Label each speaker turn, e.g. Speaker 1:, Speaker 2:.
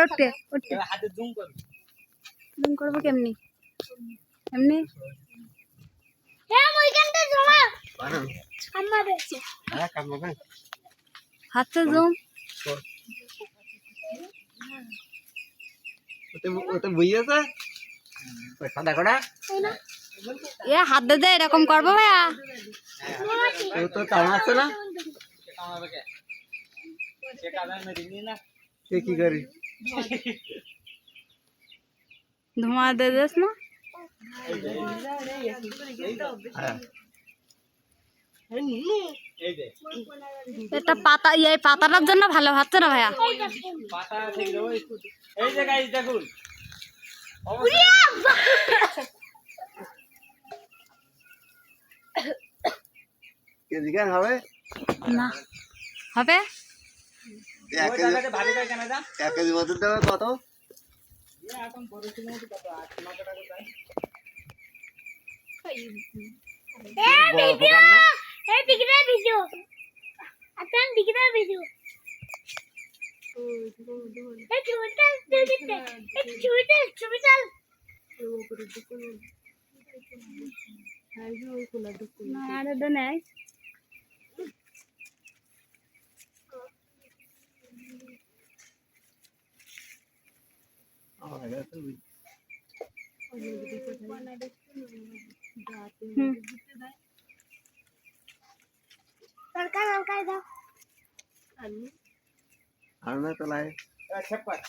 Speaker 1: উঠতে উঠতে
Speaker 2: হাতে জুম কর
Speaker 1: জুম করবো কেমনি এমনি হাতে জুম
Speaker 3: ওতে বই আছে সাদা কড়া
Speaker 1: এ হাত দে এরকম করবো ভাইয়া
Speaker 3: তো টানা আছে না সে কি করি
Speaker 1: ধোঁয়া দে দিস না এটা পাতা এই পাতাটার জন্য ভালো হচ্ছে না ভাইয়া
Speaker 2: পাতা থেকে এই যে গাইস দেখুন
Speaker 3: কেজি কেন হবে
Speaker 1: না হবে
Speaker 3: এক
Speaker 2: ওই জায়গাতে ভাবি ভাই কেন যা
Speaker 3: 1 কেজি মতো দেবে কত
Speaker 2: এখন বড় ছিল মতো কত 8-9 টাকা যায়
Speaker 1: নেই
Speaker 3: আর না তো লাই
Speaker 2: छप्पर